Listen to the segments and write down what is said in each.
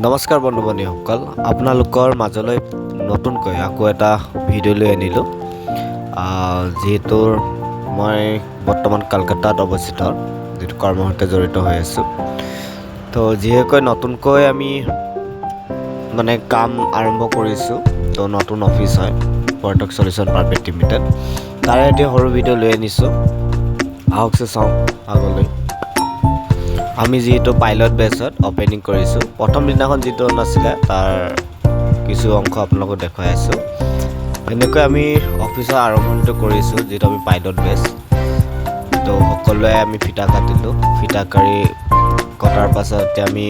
নমস্কাৰ বন্ধু বান্ধৱীসকল, আপোনালোকৰ মাজলৈ নতুনকৈ আকৌ এটা ভিডিঅ' লৈ আনিলোঁ। যিহেতু মই বৰ্তমান কলকাতাত অৱস্থিত, যিটো কৰ্মসূত্ৰে জড়িত হৈ আছোঁ। তো যিহেতুকৈ নতুনকৈ আমি কাম আৰম্ভ কৰিছোঁ, তো নতুন অফিচ হয় পৰ্টক চলিউশ্যন প্ৰাইভেট লিমিটেড। তাৰে এটি সৰু ভিডিঅ' লৈ আনিছোঁ, আহকচোন চাওঁ আগলৈ। আমি যিহেতু পাইলট বেচত অপেনিং কৰিছোঁ, প্ৰথম দিনাখন যিটো নাছিলে তাৰ কিছু অংশ আপোনালোকক দেখুৱাই আছোঁ। এনেকৈ আমি অফিচৰ আৰম্ভণিটো কৰিছোঁ, যিটো আমি পাইলট বেচ। তো সকলোৱে আমি ফিটা কাটিলোঁ, ফিটা কাটি কটাৰ পাছত এতিয়া আমি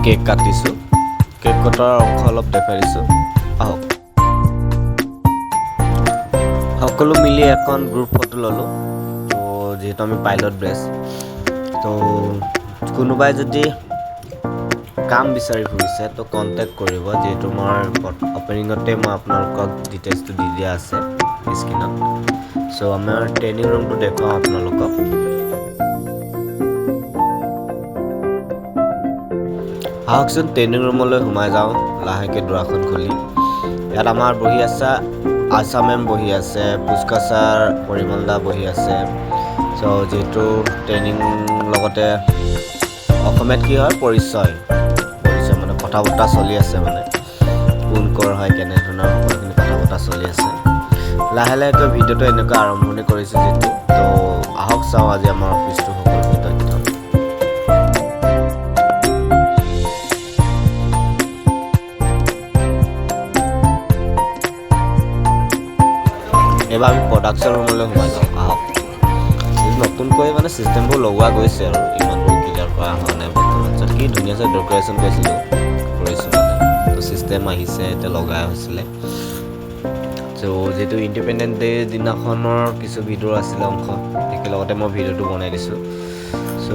কেক কাটিছোঁ। কেক কটাৰ অংশ অলপ দেখুৱাই দিছোঁ, আহক। সকলো মিলি এখন গ্ৰুপ ফটো ল'লোঁ। তো যিহেতু আমি পাইলট বেচ, তো কোনোবাই যদি কাম বিচাৰি ফুৰিছে তো কণ্টেক্ট কৰিব, যিহেতু মই অপেনিঙতে মই আপোনালোকক ডিটেইলছটো দি দিয়া আছে স্ক্ৰীণত। চ' আমাৰ ট্ৰেইনিং ৰুমটো দেখুৱাওঁ আপোনালোকক। আহকচোন ট্ৰেইনিং ৰুমলৈ সোমাই যাওঁ লাহেকৈ দুৱাৰখন খুলি। ইয়াত আমাৰ বহি আছে আশা মেম বহি আছে, পুষ্কা ছাৰ, পৰিমল দা বহি আছে। চ' যিহেতু ট্ৰেইনিং লগতে অসমীয়াত কি হয়, পৰিচয় মানে কথা বতৰা চলি আছে, কোন ক'ৰ হয়, কেনেধৰণৰ সকলোখিনি কথা বতৰা চলি আছে। লাহে লাহেকৈ ভিডিঅ'টো এনেকৈ আৰম্ভণি কৰিছোঁ যিটো। তো আহক চাওঁ আজি আমাৰ অফিচটো সকলোখিনি তথ্য। এইবাৰ আমি প্ৰডাকশ্যন ৰুমলৈ সোমাই যাওঁ, আহক। নতুনকৈ ছিষ্টেমবোৰ লগোৱা গৈছে আৰু ইমানবোৰ ক্লিয়াৰ কৰা হোৱা নাই বৰ্তমান। কি ধুনীয়াকৈ ডেক'ৰেশ্যন কৰিছোঁ তো ছিষ্টেম আহিছে, এতিয়া লগাই হৈছিলে। চ' যিহেতু ইণ্ডিপেণ্ডেন্ট ডে দিনাখনৰ কিছু ভিডিঅ' আছিলে অংশ, একেলগতে মই ভিডিঅ'টো বনাই দিছোঁ। চ'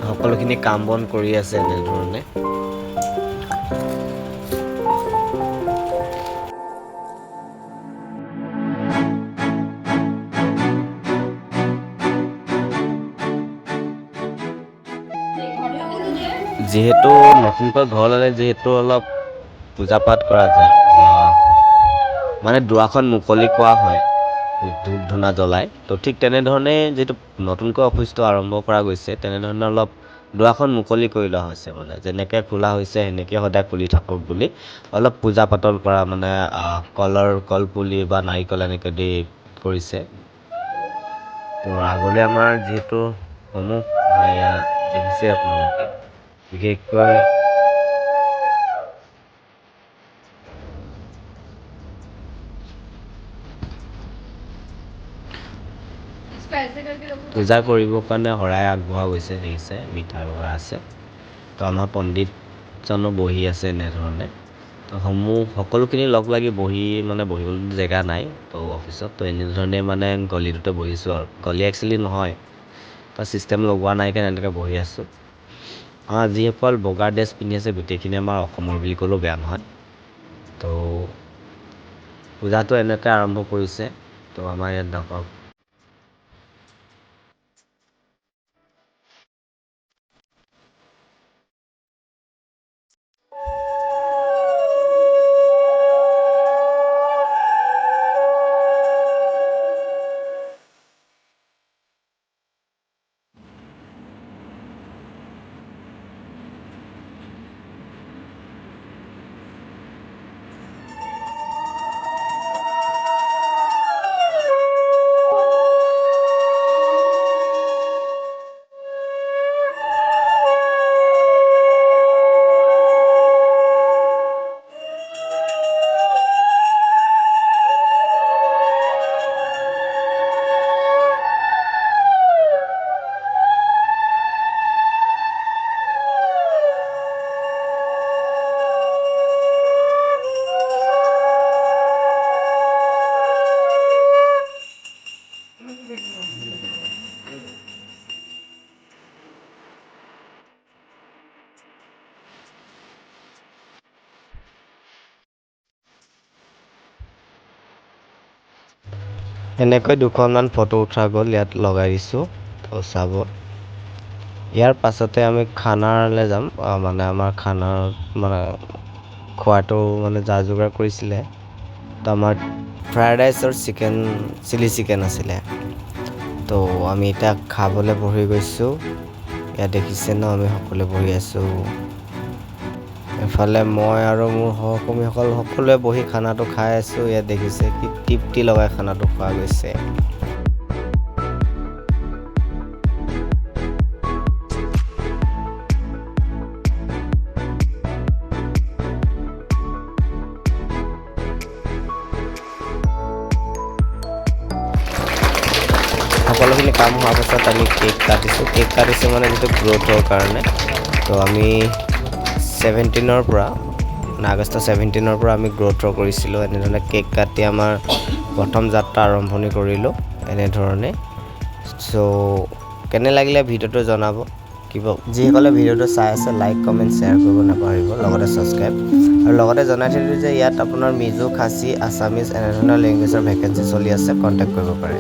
সকলোখিনি কাম বন কৰি আছে এনেধৰণে। যিহেতু নতুনকৈ ঘৰ ল'লে, যিহেতু অলপ পূজা পাঠ কৰা যায়, দুৱাৰখন মুকলি কৰা হয় ধূপ ধূনা জ্বলাই। তো ঠিক তেনেধৰণে যিহেতু নতুনকৈ অফিচটো আৰম্ভ কৰা গৈছে, তেনেধৰণে অলপ দুৱাৰখন মুকলি কৰি লোৱা হৈছে। যেনেকৈ খোলা হৈছে সেনেকৈ সদায় খুলি থাকক বুলি অলপ পূজা পাতল কৰা, কলপুলি বা নাৰিকল এনেকৈ দি কৰিছে। তো আগলৈ আমাৰ যিহেতু সমূহ দেখিছে আপোনালোকে, বিশেষকৈ পূজা কৰিবৰ কাৰণে শৰাই আগবঢ়োৱা গৈছে, দেখিছে মিঠাই বৰা আছে। তো আমাৰ পণ্ডিতজনো বহি আছে এনেধৰণে। তো সকলোখিনি লগ লাগি বহিবলৈ জেগা নাই তো অফিচত। তো এনেধৰণে গলিটোতে বহিছোঁ আৰু। গলি একচুৱেলি নহয়, তো ছিষ্টেম লগোৱা নাই কাৰণে এনেকৈ বহি আছোঁ। যিসকল বগা ড্ৰেছ পিন্ধি আছে গোটেইখিনি আমাৰ অসমৰ বুলি ক'লেও বেয়া নহয়। তো পূজাটো এনেকৈ আৰম্ভ কৰিছে। তো আমাৰ ইয়াত দেখক। এনেকৈ দুখনমান ফটো উঠোৱা গ'ল, ইয়াত লগাই দিছোঁ, তো চাব। ইয়াৰ পাছতে আমি খানালৈ যাম মানে আমাৰ খানাৰ মানে খোৱাটো মানে যা যোগাৰ কৰিছিলে তো আমাৰ ফ্ৰাইড ৰাইচ আৰু চিলি চিকেন আছিলে তো আমি এতিয়া খাবলৈ বহি গৈছোঁ ইয়াত দেখিছে ন আমি সকলোৱে বহি আছোঁ এফালে মই আৰু মোৰ সহকৰ্মীসকল সকলোৱে বহি খানাটো খাই আছোঁ ইয়াত দেখিছে কি তৃপ্তি লগাই খানাটো খোৱা গৈছে সকলোখিনি কাম হোৱাৰ পাছত আমি কেক কাটিছোঁ মানে যিটো গ্ৰ'থৰ কাৰণে তো আমি 17ৰ পৰা আগষ্ট 17ৰ পৰা আমি গ্ৰ'থৰ কৰিছিলোঁ এনেধৰণে কেক কাটি আমাৰ প্ৰথম যাত্ৰা আৰম্ভণি কৰিলোঁ এনেধৰণে চ' কেনে লাগিলে ভিডিঅ'টো জনাব কিবা যিসকলে ভিডিঅ'টো চাই আছে লাইক কমেণ্ট শ্বেয়াৰ কৰিব নাপাহৰিব লগতে ছাবস্ক্ৰাইব আৰু লগতে জনাই থৈ দিওঁ যে ইয়াত আপোনাৰ মিজো খাচী আছামিজ এনেধৰণৰ লেংগুৱেজৰ ভেকেঞ্চি চলি আছে কণ্টেক্ট কৰিব পাৰে